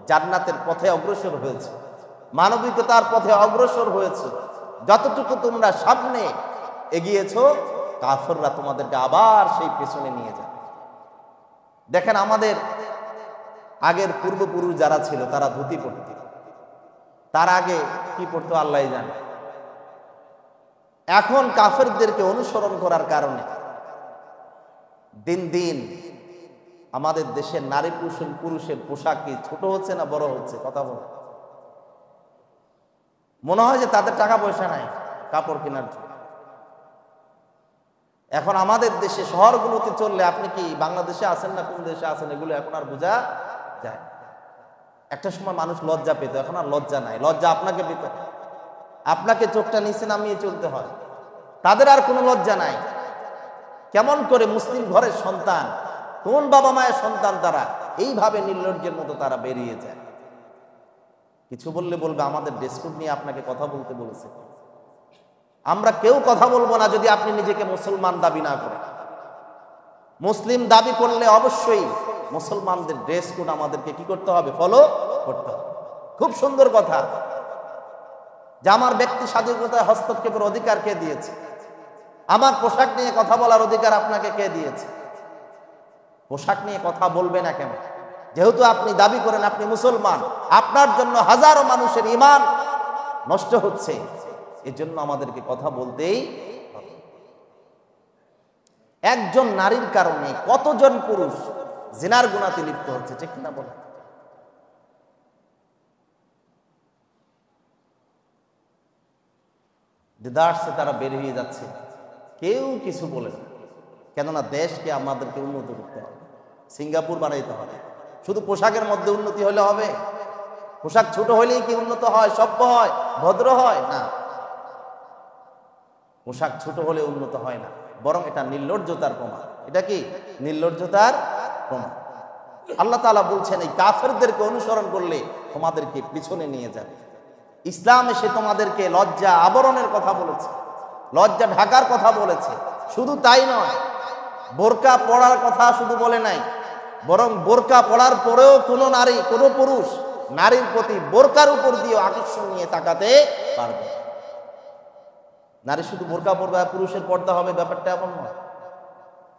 জান্নাতের পথে অগ্রসর হয়েছে, মানবিকতার পথে অগ্রসর হয়েছে, যতটুকু তোমরা সামনে এগিয়েছো, কাফেররা তোমাদেরকে আবার সেই পেছনে নিয়ে যায়। দেখেন আমাদের আগের পূর্বপুরুষ যারা ছিল তারা ধুতি পরত, তার আগে কি পরতো আল্লাহই জানে। এখন কাফেরদেরকে অনুসরণ করার কারণে দিন দিন আমাদের দেশের নারী পুরুষের পোশাক কি ছোট হচ্ছে না বড় হচ্ছে? কথা বল। মনে হয় যে তাদের টাকা পয়সা নাই কাপড় কেনার জন্য। এখন আমাদের দেশে শহরগুলোতে চললে, আপনি কি বাংলাদেশে আছেন না কোন দেশে আছেন এগুলো এখন আর বোঝা যায়। একটা সময় মানুষ লজ্জা পেত, এখন আর লজ্জা নাই। লজ্জা আপনাকে পেত, আপনাকে চোখটা নিচে নামিয়ে চলতে হয়। তাদের আর কোনো লজ্জা নাই। কেমন করে মুসলিম ঘরের সন্তান, কোন বাবা মায়ের সন্তান তারা, এইভাবে নির্লজ্জের মতো তারা বেরিয়ে যায়। কিছু বললে বলবে আমাদের ড্রেস কোড নিয়ে আপনাকে কথা বলতে বলেছে। আমরা কেউ কথা বলবো না যদি আপনি নিজেকে মুসলমান দাবি না করেন। মুসলিম দাবি করলে অবশ্যই মুসলমানদের ড্রেস কোড আমাদেরকে কি করতে হবে? ফলো করতে হবে। খুব সুন্দর কথা যে আমার ব্যক্তি স্বাধীনতায় হস্তক্ষেপের অধিকার কে দিয়েছে? আমার পোশাক নিয়ে কথা বলার অধিকার আপনাকে কে দিয়েছে? পোশাক নিয়ে কথা বলবে না কেন? যেহেতু আপনি দাবি করেন আপনি মুসলমান, আপনার জন্য হাজারো মানুষের ঈমান নষ্ট হচ্ছে, এজন্য আমাদেরকে কথা বলতেই হবে। একজন নারীর কারণে কতজন পুরুষ জিনার গুনাতে লিপ্ত হচ্ছে, ঠিক কিনা বলেন? দেদারসে তারা বের হয়ে যাচ্ছে, কেউ কিছু বলে না। কেননা দেশকে আমাদেরকে উন্নত করতে হবে, সিঙ্গাপুর বানাইতে হবে। শুধু পোশাকের মধ্যে উন্নতি হলে হবে? পোশাক ছোট হলেই কি উন্নত হয়, সভ্য হয়, ভদ্র হয়? না, পোশাক ছোট হলে উন্নত হয় না, বরং এটা নির্লজ্জতার প্রমাণ। এটা কি? নির্লজ্জতার প্রমাণ। আল্লাহ তাআলা বলছেন এই কাফেরদেরকে অনুসরণ করলে তোমাদেরকে পিছনে নিয়ে যাবে। ইসলাম এসে তোমাদেরকে লজ্জা আবরণের কথা বলেছে, লজ্জা ঢাকার কথা বলেছে। শুধু তাই নয়, বোরকা পরার কথা শুধু বলে নাই, বরং বোরকা পরার পরেও কোনো নারী, কোনো পুরুষ নারীর প্রতি বোরকার উপর দিয়ে আকর্ষণ নিয়ে তাকাতে পারবে। নারী শুধু বোরকা পরবে আর পুরুষের পর্দা হবে, ব্যাপারটা এমন নয়।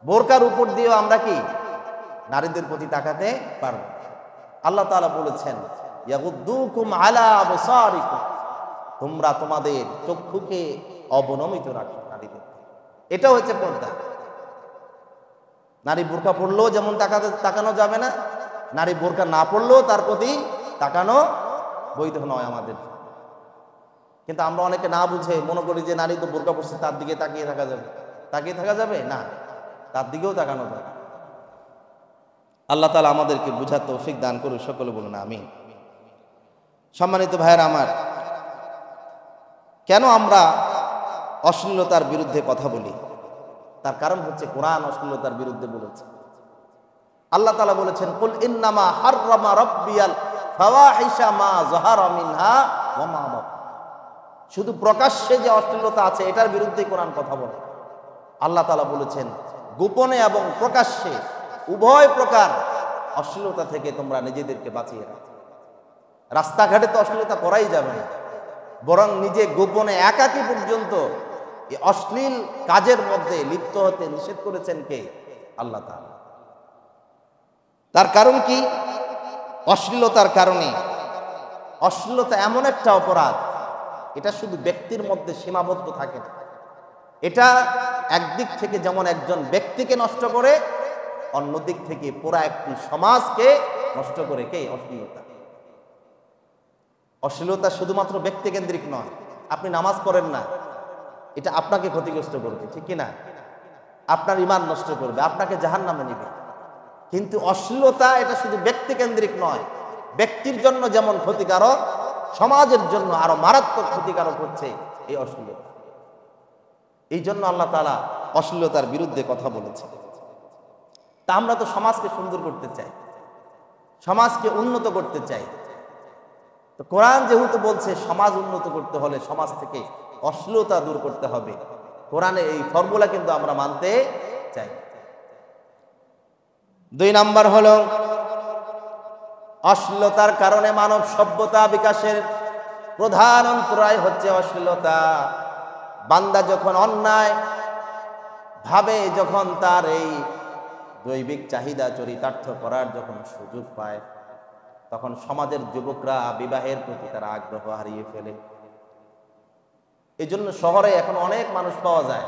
বোরকার উপর দিয়েও আমরা কি নারীদের প্রতি তাকাতে পারবো। আল্লাহ তাআলা বলেছেন ইয়াগুদ্দুকুম আলা আবসারিকুম, তোমরা তোমাদের চক্ষুকে অবনমিত রাখো নারীদের। এটা হচ্ছে পর্দা। নারী বোরকা পরলেও যেমন তাকানো যাবে না, নারী বোরকা না পরলেও তার প্রতি তাকানো বৈধ নয় আমাদের। কিন্তু আমরা অনেকে না বুঝে মনে করি যে নারী তো বোরকা পরছে, তার দিকে তাকিয়ে থাকা যাবে। তাকিয়ে থাকা যাবে না, তার দিকেও তাকানো যাবে। আল্লাহ তাআলা আমাদেরকে বুঝার তৌফিক দান করুন, সকলে বলুন আমিন। সম্মানিত ভাইয়েরা আমার, কেন আমরা অশ্লীলতার বিরুদ্ধে কথা বলি? তার কারণ হচ্ছে কোরআন অশ্লীলতার বিরুদ্ধে বলেছে। আল্লাহ তাআলা বলেছেন কুল ইন্নামা হাররামা রাব্বিয়াল ফাওয়াহিশা মা যাহারা মিনহা ওয়া মা বাতান। শুধু প্রকাশ্যে যে অশ্লীলতা আছে এটার বিরুদ্ধে কোরআন কথা বলে। আল্লাহ তাআলা বলেছেন গোপনে এবং প্রকাশ্যে উভয় প্রকার অশ্লীলতা থেকে তোমরা নিজেদেরকে বাঁচিয়ে রাখো। রাস্তাঘাটে তো অশ্লীলতা করাই যাবে না, বরং নিজে গোপনে একাকী পর্যন্ত এই অশ্লীল কাজের মধ্যে লিপ্ত হতে নিষেধ করেছেন কে? আল্লাহ তাআলা। তার কারণ কি? অশ্লীলতার কারণে। অশ্লীলতা এমন একটা অপরাধ, এটা শুধু ব্যক্তির মধ্যে সীমাবদ্ধ থাকে না। এটা একদিক থেকে যেমন একজন ব্যক্তিকে নষ্ট করে, অন্যদিক থেকে পুরা একটি সমাজকে নষ্ট করে কে? অশ্লীলতা। অশ্লীলতা শুধুমাত্র ব্যক্তিকেন্দ্রিক নয়। আপনি নামাজ পড়েন না, এটা আপনাকে ক্ষতিগ্রস্ত করবে, ঠিক কিনা? আপনার ঈমান নষ্ট করবে, আপনাকে জাহান্নামে নিবে। কিন্তু অশ্লীলতা এটা শুধু ব্যক্তিকেন্দ্রিক নয়, ব্যক্তির জন্য যেমন ক্ষতিকারক, সমাজের জন্য আরো মারাত্মক ক্ষতিকারক হচ্ছে এই অশ্লীলতা। এই জন্য আল্লাহ তাআলা অশ্লীলতার বিরুদ্ধে কথা বলেছে। তা আমরা তো সমাজকে সুন্দর করতে চাই, সমাজকে উন্নত করতে চাই। তো কোরআন যেহেতু বলছে সমাজ উন্নত করতে হলে সমাজ থেকে অশ্লীলতা দূর করতে হবে, কোরআনে এই ফর্মুলা কিন্তু আমরা মানতে চাই। 2 নাম্বার হলো অশ্লীলতার কারণে মানব সভ্যতা বিকাশের প্রধান অন্তরায় হচ্ছে অশ্লীলতা। বান্দা যখন অন্যায় ভাবে, যখন তার এই দৈবিক চাহিদা চরিতার্থ করার যখন সুযোগ পায়, তখন সমাজের যুবকরা বিবাহের প্রতি তারা আগ্রহ হারিয়ে ফেলে। এই জন্য শহরে এখন অনেক মানুষ পাওয়া যায়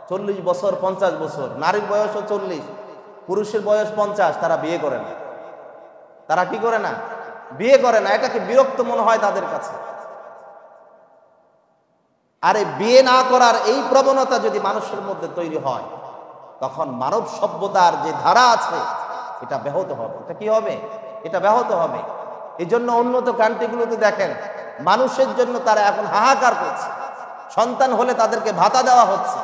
40 বছর 50 বছর, নারীর বয়সও 40, পুরুষের বয়স 50, তারা বিয়ে করে না। তারা কি করে না? বিয়ে করে না। এটাকে বিরক্ত মনে হয় তাদের কাছে। আর এই বিয়ে না করার এই প্রবণতা যদি মানুষের মধ্যে তৈরি হয়, তখন মানব সভ্যতার যে ধারা আছে এটা ব্যাহত হবে। এটা কি হবে? এটা ব্যাহত হবে। এই জন্য উন্নত কান্ট্রিগুলোতে দেখেন মানুষের জন্য তারা এখন হাহাকার করছে, সন্তান হলে তাদেরকে ভাতা দেওয়া হচ্ছে।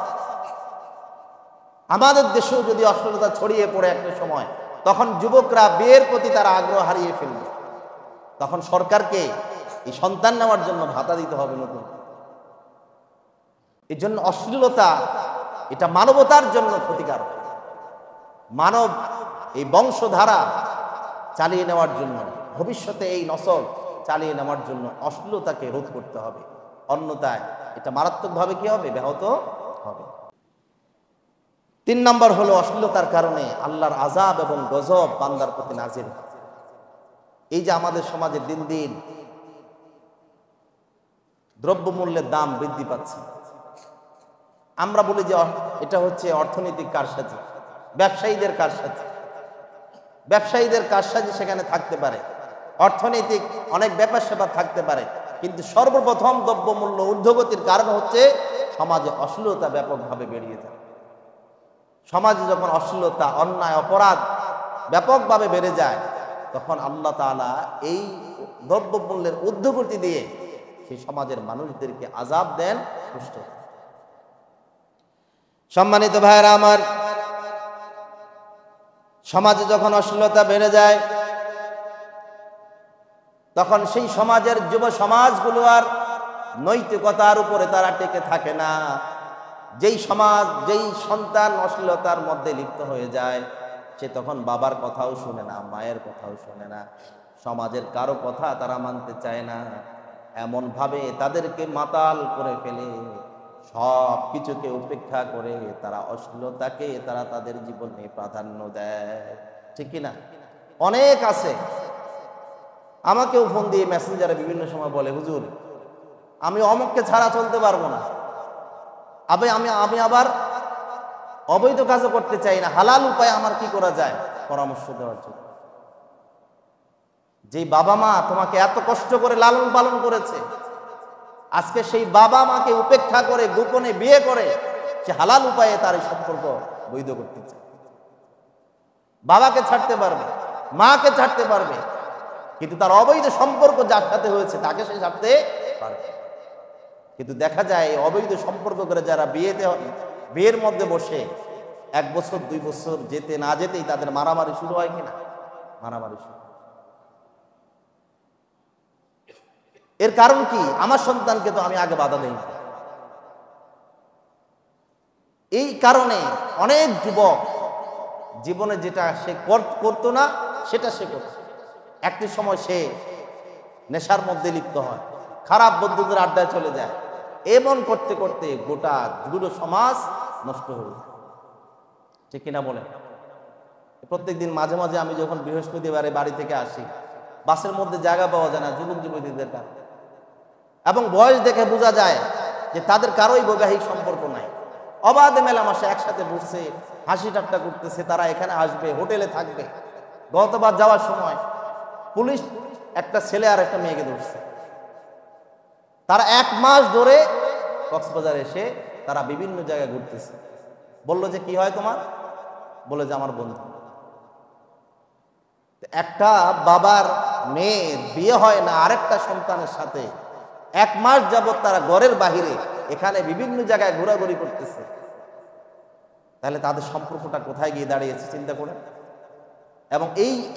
আমাদের দেশেও যদি অশ্লীলতা ছড়িয়ে পড়ে একটা সময়, তখন যুবকরা বিয়ের প্রতি তারা আগ্রহ হারিয়ে ফেলবে। তখন সরকারকে এই সন্তান নেওয়ার জন্য ভাতা দিতে হবে নতুন। এই জন্য অশ্লীলতা এটা মানবতার জন্য ক্ষতিকারক। মানব এই বংশধারা চালিয়ে নেওয়ার জন্য, ভবিষ্যতে এই নসল চালিয়ে নেওয়ার জন্য অশ্লীলতাকে রোধ করতে হবে, অন্যথায় এটা মারাত্মকভাবে কি হবে? ব্যাহত হবে। 3 নম্বর হলো অশ্লীলতার কারণে আল্লাহর আযাব এবং গজব বান্দার প্রতি নাজিল হয়। এই যে আমাদের সমাজে দিন দিন দ্রব্যমূল্যের দাম বৃদ্ধি পাচ্ছে, আমরা বলি যে এটা হচ্ছে অর্থনৈতিক কারসাজি, ব্যবসায়ীদের কারসাজি। ব্যবসায়ীদের কারসাজি সেখানে থাকতে পারে, অর্থনৈতিক অনেক ব্যাপার স্যাপার থাকতে পারে, কিন্তু সর্বপ্রথম দ্রব্যমূল্য ঊর্ধ্বগতির কারণ হচ্ছে সমাজে অশ্লীলতা ব্যাপকভাবে বেরিয়ে যায়। সমাজে যখন অশ্লীলতা, অন্যায়, অপরাধ ব্যাপকভাবে বেড়ে যায়, তখন আল্লাহ তাআলা এই দ্রব্যমূল্যের ঊর্ধ্বগতি দিয়ে সেই সমাজের মানুষদেরকে আযাব দেন, কষ্ট দেন। সম্মানিত ভাইয়েরা আমার, সমাজে যখন অশ্লীলতা বেড়ে যায় তখন সেই সমাজের যুব সমাজগুলো আর নৈতিকতার উপরে তারা টেকে থাকে না। যেই সমাজ, যেই সন্তান অশ্লীলতার মধ্যে লিপ্ত হয়ে যায়, সে তখন বাবার কথাও শুনে না, মায়ের কথাও শুনে না, সমাজের কারো কথা তারা মানতে চায় না। এমন ভাবে তাদেরকে মাতাল করে ফেলে, সব কিছুকে উপেক্ষা করে তারা অশ্লীলতাকে তারা তাদের জীবনে প্রাধান্য দেয়। ঠিক কিনা? অনেক আছে, আমাকেও ফোন দিয়ে মেসেঞ্জারে বিভিন্ন সময় বলে, হুজুর আমি অমুককে ছাড়া চলতে পারবো না, আমি আবার অবৈধ কাজও করতে চাই না, হালাল উপায় আমার কি করা যায়, পরামর্শ দেওয়ার জন্য। যেই বাবা মা তোমাকে এত কষ্ট করে লালন পালন করেছে, আজকে সেই বাবা মাকে উপেক্ষা করে গোপনে বিয়ে করে সে হালাল উপায়ে তার এই সম্পর্ক বৈধ করতে চায়। বাবাকে ছাড়তে পারবে, মাকে ছাড়তে পারবে, কিন্তু তার অবৈধ সম্পর্ক যার সাথে হয়েছে তাকে সে ছাড়তে পারবে। কিন্তু দেখা যায় অবৈধ সম্পর্ক করে যারা বিয়ের মধ্যে বসে 1 বছর 2 বছর যেতে না যেতেই তাদের মারামারি শুরু হয় কিনা? মারামারি শুরু। এর কারণ কি? আমার সন্তানকে তো আমি আগে বাধা দেই না। এই কারণে অনেক যুবক জীবনে যেটা সে করতো না সেটা সে করত। একটি সময় সে নেশার মধ্যে লিপ্ত হয়, খারাপ বন্ধুদের আড্ডায় চলে যায়, এমন করতে করতে গোটা সমাজ নষ্ট হয়ে যায়। ঠিক কিনা বলেন? প্রত্যেকদিন মাঝে মাঝে আমি যখন বৃহস্পতিবারে বাড়ি থেকে আসি, বাসের মধ্যে জায়গা পাওয়া যায় না যুবক যুবতীদের কাছে, এবং বয়স দেখে বোঝা যায় যে তাদের কারোই বৈবাহিক সম্পর্ক নাই। অবাধে মেলামেশা, একসাথে বসছে, হাসি ঠাট্টা করতেছে, তারা এখানে আসবে, হোটেলে থাকবে। গতবার যাওয়ার সময় পুলিশ একটা ছেলে আর একটা মেয়েকে ধরছে। তারা 1 মাস ধরে কক্সবাজার এসে তারা বিভিন্ন জায়গায় ঘুরতেছে। বললো যে কি হয় তোমার? বলে যে আমার বন্ধু। একটা বাবার মেয়ের বিয়ে হয় না আরেকটা সন্তানের সাথে, 1 মাস যাবত তারা ঘরের বাহিরে এখানে বিভিন্ন জায়গায় ঘোরাঘুরি করতেছে। তাহলে তাদের সম্পর্কটা কোথায় গিয়ে দাঁড়িয়েছে চিন্তা করে। এবং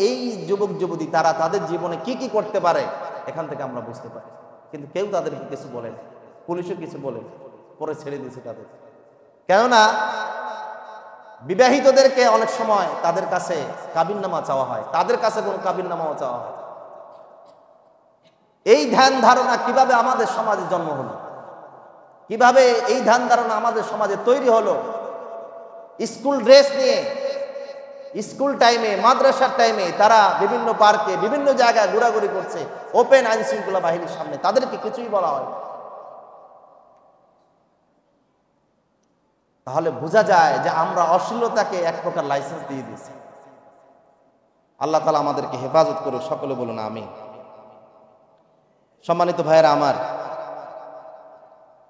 এই যুবক যুবতী তারা তাদের জীবনে কি কি করতে পারে এখান থেকে আমরা বুঝতে পারি। কিন্তু কেউ তাদেরকে কিছু বলে না, পুলিশও কিছু বলে না, পরে ছেড়ে দিয়েছে তাদের। কেননা বিবাহিতদেরকে অনেক সময় তাদের কাছে কাবিননামা চাওয়া হয়, তাদের কাছে কোনো কাবিননামাও চাওয়া হয়। এই ধ্যান ধারণা কিভাবে আমাদের সমাজে জন্ম হলো, কিভাবে এই ধ্যান ধারণা আমাদের সমাজে তৈরি হলো? স্কুল ড্রেস নিয়ে স্কুল টাইমে, মাদ্রাসার টাইমে তারা বিভিন্ন পার্কে বিভিন্ন জায়গায় ঘোরাঘুরি করছে, ওপেন আইন শৃঙ্খলা বাহিনীর সামনে, তাদেরকে কিছুই বলা হয়। তাহলে বোঝা যায় যে আমরা অশ্লীলতাকে এক প্রকার লাইসেন্স দিয়ে দিয়েছি। আল্লাহ তাআলা আমাদেরকে হেফাজত করে, সকলে বলুন আমিন। সম্মানিত ভাইয়েরা আমার,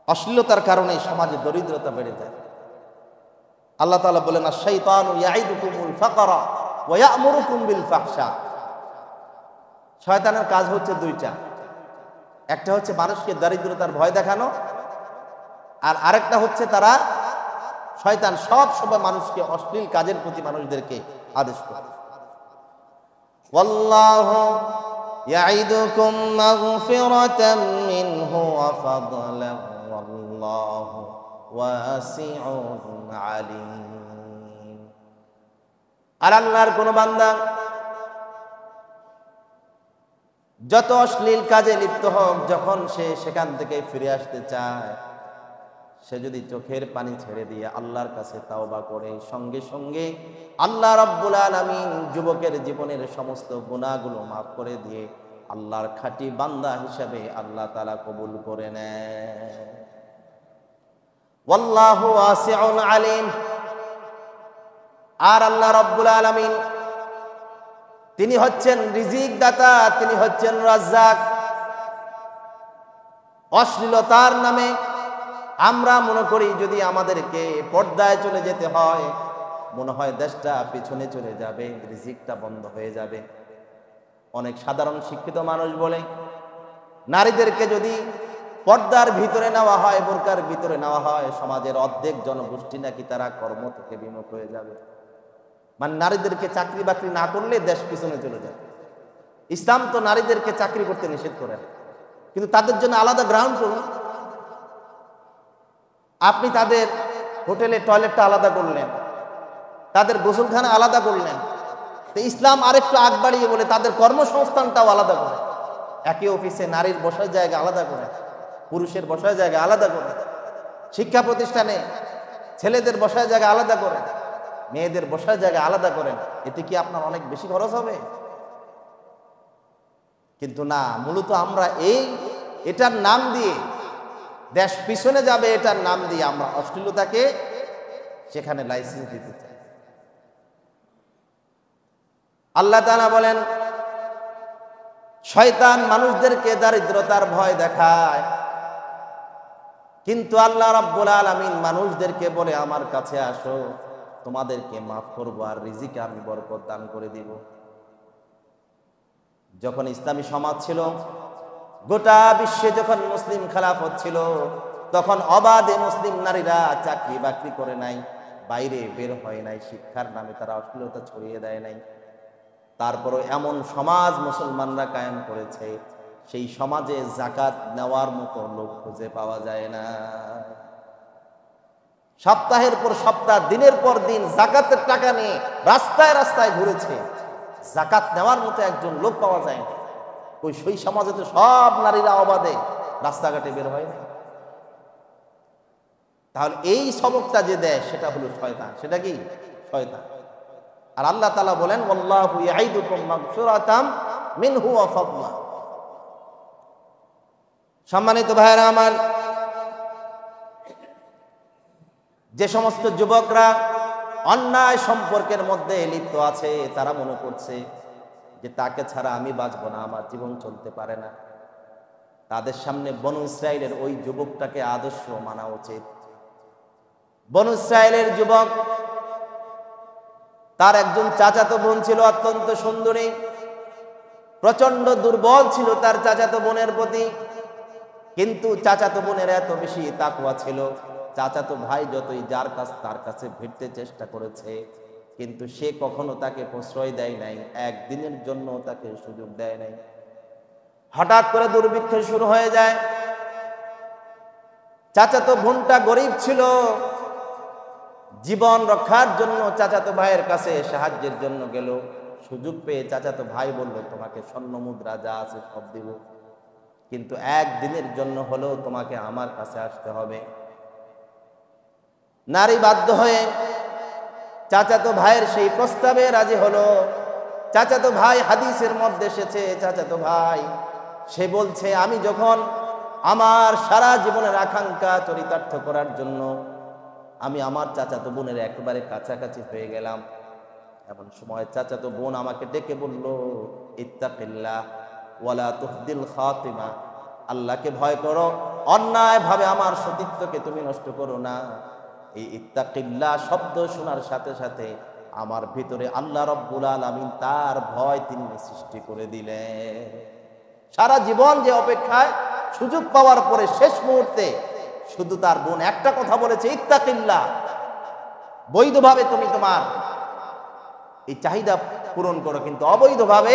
অশ্লীলতার কারণে সমাজে দরিদ্রতা বেড়ে যায়। আল্লাহ তাআলা বলেন, আশ-শাইতানু ইয়াইদুকুমুল ফাকরা ওয়া ইয়া'মুরুকুম বিল ফাহশা। শয়তানের কাজ হচ্ছে 2টা। একটা হচ্ছে মানুষকে দরিদ্রতার ভয় দেখানো, আর আরেকটা হচ্ছে শয়তান সব সময় মানুষকে অশ্লীল কাজের প্রতি মানুষদেরকে আদেশ করে। ওয়াল্লাহু ইয়াইদুকুম মাগফিরাতাম মিনহু ওয়া ফাদলান ওয়াল্লাহু ওয়াসিউন আলিম। আর আল্লাহর কোন বান্দা যত অশ্লীল কাজে লিপ্ত হোক, যখন সে সেখান থেকে ফিরে আসতে চায়, সে যদি চোখের পানি ছেড়ে দিয়ে আল্লাহর কাছে তাওবা করে, সঙ্গে সঙ্গে আল্লাহ রাব্বুল আলামিন যুবকের জীবনের সমস্ত গুনাহগুলো মাফ করে দিয়ে আল্লাহর খাঁটি বান্দা হিসাবে আল্লাহ তাআলা কবুল করে নেয়। ওয়াল্লাহু ওয়াসিউন আলিম। আর আল্লাহ রাব্বুল আলামিন তিনি হচ্ছেন রিজিক দাতা, তিনি হচ্ছেন রাজ্জাক। অশ্লীলতার নামে আমরা মনে করি যদি আমাদেরকে পর্দায় চলে যেতে হয়, মনে হয় দেশটা পিছনে চলে যাবে, রিজিকটা বন্ধ হয়ে যাবে। অনেক সাধারণ শিক্ষিত মানুষ বলে, নারীদেরকে যদি পর্দার ভিতরে নেওয়া হয়, বোরকার ভিতরে নেওয়া হয়, সমাজের অর্ধেক জনগোষ্ঠী নাকি তারা কর্ম থেকে বিমুখ হয়ে যাবে। মানে নারীদেরকে চাকরি বাকরি না করলে দেশ পিছনে চলে যায়। ইসলাম তো নারীদেরকে চাকরি করতে নিষেধ করে, কিন্তু তাদের জন্য আলাদা গ্রাউন্ড করুন। আপনি তাদের হোটেলে টয়লেটটা আলাদা করলেন, তাদের গোসলখানা আলাদা করলেন, তো ইসলাম আরেকটু আগ বাড়িয়ে বলে তাদের কর্মসংস্থানটাও আলাদা করে। একই অফিসে নারীর বসার জায়গা আলাদা করে, পুরুষের বসার জায়গা আলাদা করে, শিক্ষা প্রতিষ্ঠানে ছেলেদের বসার জায়গা আলাদা করেন, মেয়েদের বসার জায়গা আলাদা করেন। এতে কি আপনার অনেক বেশি খরচ হবে? কিন্তু না, মূলত আমরা এটার নাম দিয়ে দেশ পিছনে যাবে, এটার নাম দিয়ে আমরা অশ্লীলতাকে সেখানে লাইসেন্স দিতে চাই। আল্লাহ তাআলা বলেন, শয়তান মানুষদেরকে দারিদ্রতার ভয় দেখায়, কিন্তু আল্লাহ রাব্বুল আলামিন মানুষদেরকে বলে আমার কাছে আসো, তোমাদেরকে মাফ করবো আর রিজিকে আমি বরকত দান করে দিব। যখন ইসলামী সমাজ ছিল, গোটা বিশ্বে যখন মুসলিম খেলাফত ছিল, তখন অবাধে মুসলিম নারীরা চাকরি বাকরি করে নাই, বাইরে বের হয় নাই, শিক্ষার নামে তারা অশ্লীলতা ছড়িয়ে দেয় নাই। তারপরও এমন সমাজ মুসলমানরা কায়েম করেছে, সেই সমাজে যাকাত নেওয়ার মতো লোক খুঁজে পাওয়া যায় না। সপ্তাহের পর সপ্তাহ, দিনের পর দিন যাকাতের টাকা নিয়ে রাস্তায় রাস্তায় ঘুরেছে, যাকাত নেওয়ার মতো একজন লোক পাওয়া যায় না। ওই সেই সমাজে তো সব নারীরা অবাধে রাস্তাঘাটে বের হয় না। তাহলে এই সবকটা যে দেয় সেটা হলো শয়তান। সেটা কি? শয়তান। আর আল্লাহ তাআলা বলেন, ওয়াল্লাহু ইয়াইদুকুম মাগফিরাতাম মিনহু ওয়া ফাদলা। সম্মানিত ভাইরা আমার, যে সমস্ত যুবকরা অন্যায় সম্পর্কের মধ্যে লিপ্ত আছে, তারা মনে করছে যে তাকে ছাড়া আমি বাঁচবো না, আমার জীবন চলতে পারে না, তাদের সামনে বনু ইসরাইলের ওই যুবকটাকে আদর্শ মানা উচিত। বনু ইসরাইলের যুবক, তার একজন চাচাতো বোন ছিল অত্যন্ত সুন্দরী, প্রচন্ড দুর্বল ছিল তার চাচাতো বোনের প্রতি, কিন্তু চাচাতো বোনের এত বেশি তাকওয়া ছিল, চাচাতো ভাই যতই যার কাছ তার কাছে ভিড়তে চেষ্টা করেছে, কিন্তু সে কখনো তাকে প্রশ্রয় দেয় নাই, একদিনের জন্য তাকে সুযোগ দেয় নাই। হঠাৎ করে দুর্ভিক্ষ শুরু হয়ে যায়। চাচাতো বোনটা গরিব ছিল, জীবন রক্ষার জন্য চাচাতো ভাইয়ের কাছে সাহায্যের জন্য গেল। সুযোগ পেয়ে চাচাতো ভাই বলল, তোমাকে স্বর্ণ মুদ্রা যা আছে সব দিব, কিন্তু একদিনের জন্য হলেও তোমাকে আমার কাছে আসতে হবে। নারী বাধ্য হয়ে চাচাতো ভাইয়ের সেই প্রস্তাবে রাজি হলো। চাচাতো ভাই, হাদিসের মধ্যে এসেছে, চাচাতো ভাই সে বলছে, আমি যখন আমার সারা জীবনের আকাঙ্ক্ষা চরিতার্থ করার জন্য আমি আমার চাচাতো বোনের একেবারে কাছাকাছি হয়ে গেলাম, এমন সময় চাচাতো বোন আমাকে ডেকে বলল, ইত্তাকিল্লাহ ওয়ালা তুহদিল খাতিমা, আল্লাহকে ভয় করো, অন্যায় ভাবে আমার সতীত্বকে তুমি নষ্ট করো না। এই ইত্তাকিল্লাহ শব্দ শোনার সাথে সাথে আমার ভিতরে আল্লাহ রাব্বুল আলামিন তার ভয় তিনি সৃষ্টি করে দিলেন। সারা জীবন যে অপেক্ষায়, সুযোগ পাওয়ার পরে শেষ মুহূর্তে শুধু তার বোন একটা কথা বলেছে, ইত্তাকিল্লাহ, বৈধভাবে তুমি তোমার এই চাহিদা পূরণ করো, কিন্তু অবৈধভাবে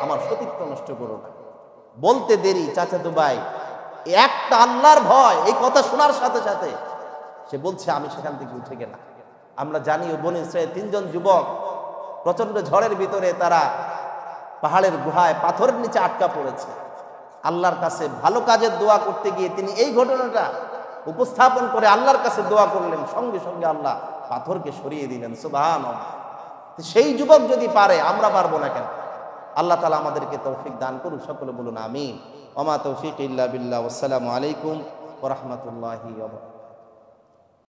আমার সতীত্ব নষ্ট করো না। বলতে দেরি চাচাতো ভাই একটা আল্লাহর ভয়, এই কথা শোনার সাথে সাথে সে বলছে, আমি সেখান থেকে উঠে গেলাম। আমরা জানি বনু ইসরাইল 3 জন যুবক প্রচন্ড ঝড়ের ভিতরে তারা পাহাড়ের গুহায় পাথরের নিচে আটকা পড়েছে। আল্লাহর কাছে ভালো কাজের দোয়া করতে গিয়ে তিনি এই ঘটনাটা উপস্থাপন করে আল্লাহর কাছে দোয়া করলেন, সঙ্গে সঙ্গে আল্লাহ পাথরকে সরিয়ে দিলেন। সুবহানাল্লাহ। সেই যুবক যদি পারে, আমরা পারবো না কেন? আল্লাহ তাআলা আমাদেরকে তৌফিক দান করুন। সকলে বলুন আমিন। ওয়া মা তৌফিক ইল্লা বিল্লাহ। আসসালামু আলাইকুম ওয়া রাহমাতুল্লাহি ওয়া বারাকাতুহু।